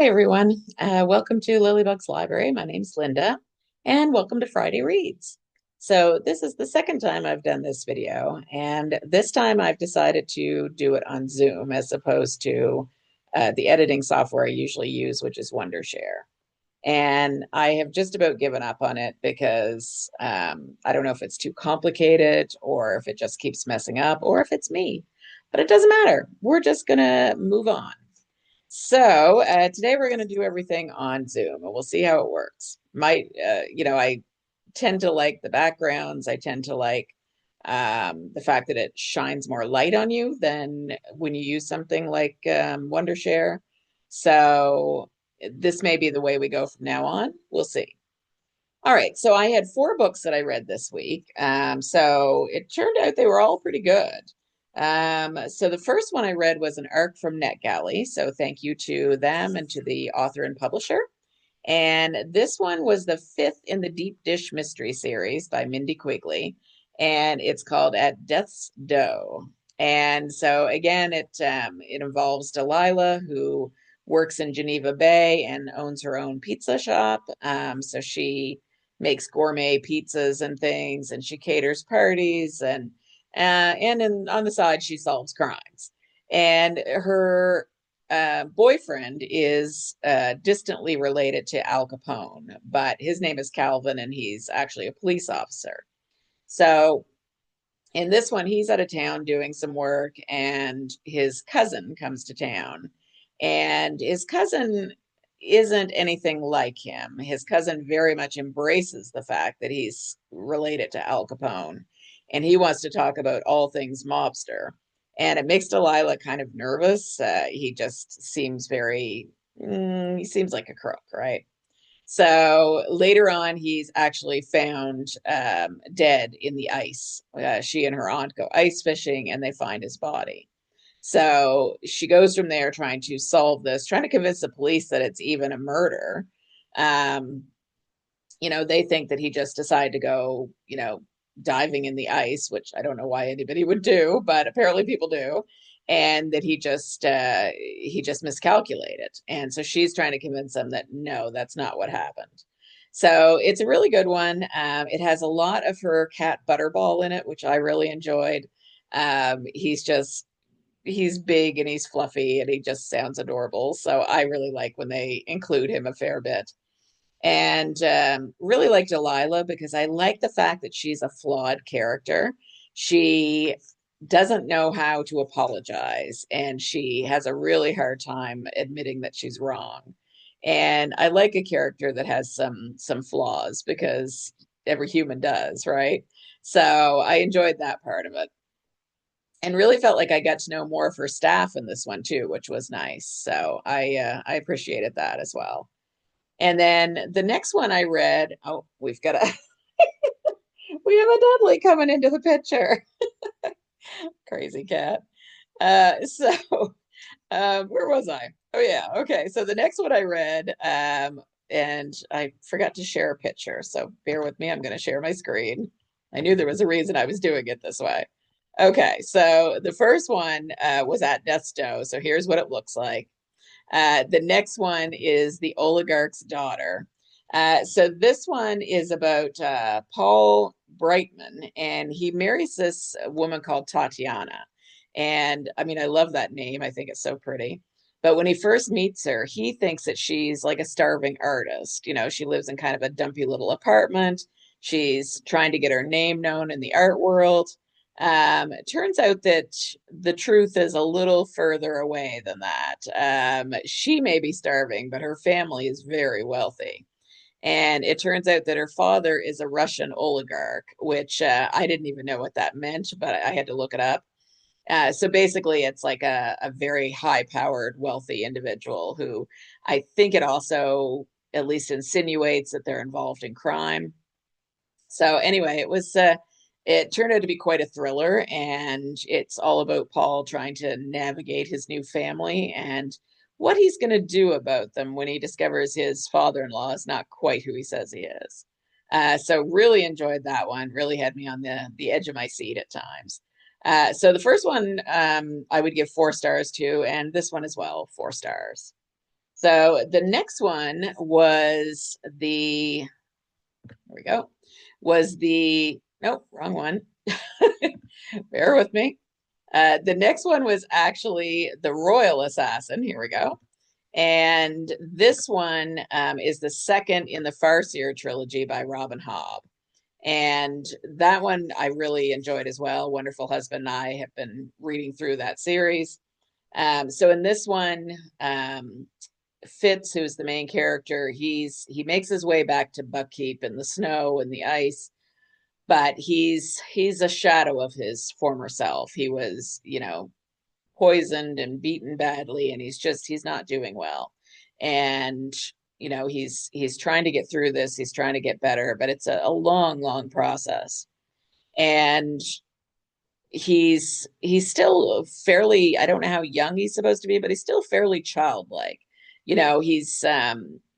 Hi, everyone. Welcome to Lilybugs Library. My name's Linda, and welcome to Friday Reads. So this is the second time I've done this video, and this time I've decided to do it on Zoom as opposed to the editing software I usually use, which is Wondershare. And I have just about given up on it because I don't know if it's too complicated or if it just keeps messing up or if it's me, but it doesn't matter. We're just gonna move on. So today we're going to do everything on Zoom, and we'll see how it works. I tend to like the backgrounds. I tend to like the fact that it shines more light on you than when you use something like Wondershare. So this may be the way we go from now on. We'll see. All right, so I had four books that I read this week. So it turned out they were all pretty good. So the first one I read was an arc from NetGalley. So thank you to them and to the author and publisher. And this one was the fifth in the Deep Dish Mystery series by Mindy Quigley, and it's called At Death's Door. And so again, it involves Delilah, who works in Geneva Bay and owns her own pizza shop. So she makes gourmet pizzas and things, and she caters parties, on the side she solves crimes. And her boyfriend is distantly related to Al Capone, but his name is Calvin, and he's actually a police officer. So in this one, he's out of town doing some work, and his cousin comes to town. And his cousin isn't anything like him. His cousin very much embraces the fact that he's related to Al Capone, and he wants to talk about all things mobster. And it makes Delilah kind of nervous. He just seems he seems like a crook, right? So later on, he's actually found dead in the ice. She and her aunt go ice fishing and they find his body. So she goes from there trying to solve this, trying to convince the police that it's even a murder. Um, they think that he just decided to go, diving in the ice, which I don't know why anybody would do, but apparently people do, and that he just miscalculated. And so she's trying to convince them that no, that's not what happened. So it's a really good one. It has a lot of her cat Butterball in it, which I really enjoyed. He's big and he's fluffy and he just sounds adorable. So I really like when they include him a fair bit. And really like Delilah because I like the fact that she's a flawed character. She doesn't know how to apologize, and she has a really hard time admitting that she's wrong. And I like a character that has some flaws because every human does, right? So I enjoyed that part of it. And really felt like I got to know more of her staff in this one too, which was nice. So I appreciated that as well. And then the next one I read, oh, we have a Dudley coming into the picture. Crazy cat. Where was I? Oh yeah, okay. So the next one I read, and I forgot to share a picture. So bear with me. I'm going to share my screen. I knew there was a reason I was doing it this way. Okay, so the first one was At Death's Door. So here's what it looks like. The next one is The Oligarch's Daughter. So this one is about Paul Brightman, and he marries this woman called Tatiana. And I mean, I love that name. I think it's so pretty. But when he first meets her, he thinks that she's like a starving artist. She lives in kind of a dumpy little apartment. She's trying to get her name known in the art world. It turns out that the truth is a little further away than that. She may be starving, but her family is very wealthy. And it turns out that her father is a Russian oligarch, which I didn't even know what that meant, but I had to look it up. So basically, it's like a very high powered, wealthy individual who I think it also at least insinuates that they're involved in crime. So anyway, it turned out to be quite a thriller, and it's all about Paul trying to navigate his new family and what he's going to do about them when he discovers his father-in-law is not quite who he says he is. So really enjoyed that one. Really had me on the edge of my seat at times. So the first one I would give 4 stars to, and this one as well, 4 stars. So the next one was the, there we go, was the, nope, wrong one. Bear with me. The next one was actually The Royal Assassin. Here we go. And this one is the second in the Farseer trilogy by Robin Hobb. And that one I really enjoyed as well. Wonderful Husband and I have been reading through that series. So in this one, Fitz, who's the main character, he makes his way back to Buckkeep in the snow and the ice, but he's a shadow of his former self. He was, poisoned and beaten badly, and he's not doing well. And he's trying to get through this. He's trying to get better, but it's a long, long process. And he's still fairly, I don't know how young he's supposed to be, but he's still fairly childlike. He's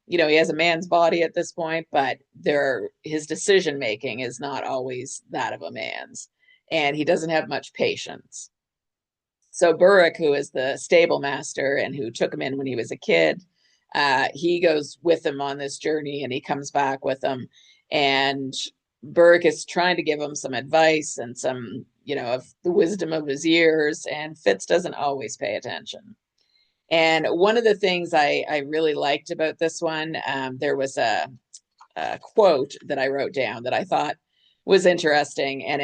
he has a man's body at this point, but his decision making is not always that of a man's, and he doesn't have much patience. So Burrick, who is the stable master and who took him in when he was a kid, he goes with him on this journey, and he comes back with him. And Burrick is trying to give him some advice and some, of the wisdom of his years, and Fitz doesn't always pay attention. And one of the things I really liked about this one, there was a quote that I wrote down that I thought was interesting, and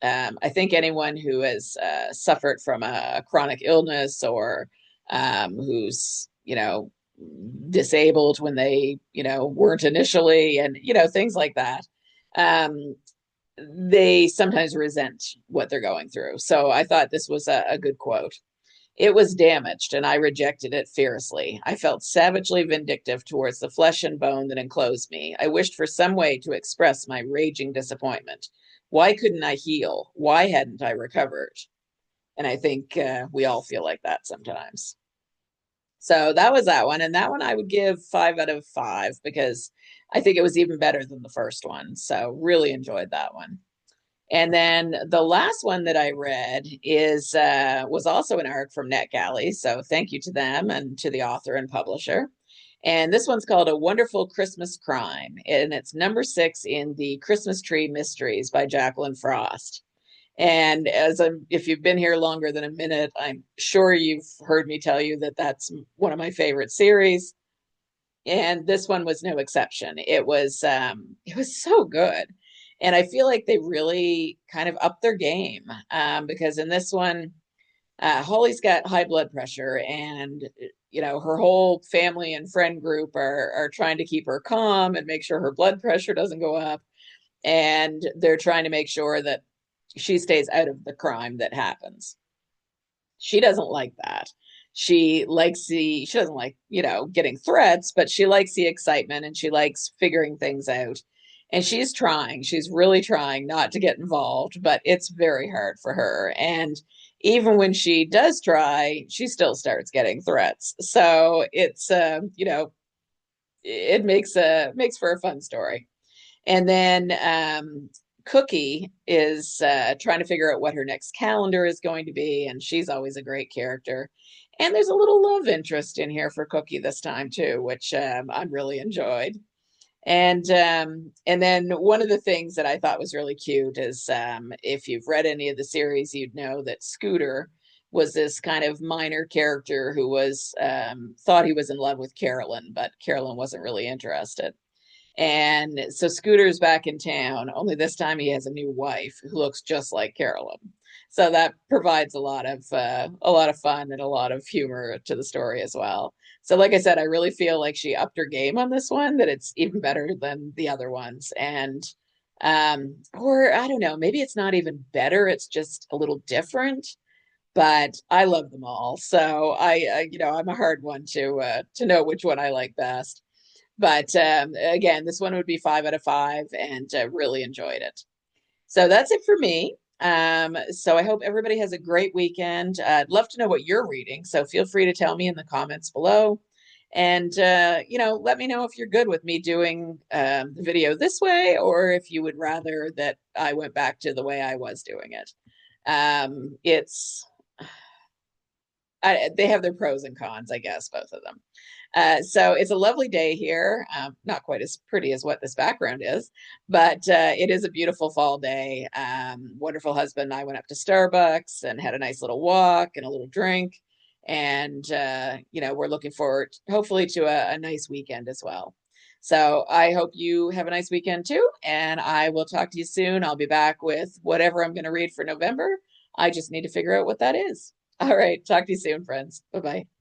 I think anyone who has suffered from a chronic illness, or who's disabled when they weren't initially, and things like that, they sometimes resent what they're going through. So I thought this was a good quote. It was damaged, and I rejected it fiercely. I felt savagely vindictive towards the flesh and bone that enclosed me. I wished for some way to express my raging disappointment. Why couldn't I heal? Why hadn't I recovered? And I think we all feel like that sometimes. So that was that one. And that one I would give 5 out of 5 because I think it was even better than the first one. So really enjoyed that one. And then the last one that I read was also an arc from NetGalley. So thank you to them and to the author and publisher. And this one's called A Wonderful Christmas Crime, and it's number 6 in the Christmas Tree Mysteries by Jacqueline Frost. And if you've been here longer than a minute, I'm sure you've heard me tell you that that's one of my favorite series. And this one was no exception. It was so good. And I feel like they really kind of upped their game, because in this one, Holly's got high blood pressure, and her whole family and friend group are trying to keep her calm and make sure her blood pressure doesn't go up. And they're trying to make sure that she stays out of the crime that happens. She doesn't like that. She doesn't like, getting threats, but she likes the excitement, and she likes figuring things out. And she's really trying not to get involved, but it's very hard for her. And even when she does try, she still starts getting threats. So it makes for a fun story. And then Cookie is trying to figure out what her next calendar is going to be, and she's always a great character. And there's a little love interest in here for Cookie this time too, which I really enjoyed. And then one of the things that I thought was really cute is, if you've read any of the series, you'd know that Scooter was this kind of minor character who was thought he was in love with Carolyn, but Carolyn wasn't really interested. And so Scooter's back in town, only this time he has a new wife who looks just like Carolyn. So that provides a lot of fun and a lot of humor to the story as well. So like I said, I really feel like she upped her game on this one, that it's even better than the other ones. And or I don't know, maybe it's not even better, it's just a little different, but I love them all. So I'm a hard one to know which one I like best. But again, this one would be 5 out of 5, and really enjoyed it. So that's it for me. So I hope everybody has a great weekend. I'd love to know what you're reading, so feel free to tell me in the comments below. And let me know if you're good with me doing the video this way, or if you would rather that I went back to the way I was doing it. It's They have their pros and cons, I guess, both of them. So it's a lovely day here. Not quite as pretty as what this background is, but it is a beautiful fall day. Wonderful husband and I went up to Starbucks and had a nice little walk and a little drink. And, we're looking forward, hopefully, to a nice weekend as well. So I hope you have a nice weekend too. And I will talk to you soon. I'll be back with whatever I'm going to read for November. I just need to figure out what that is. All right. Talk to you soon, friends. Bye bye.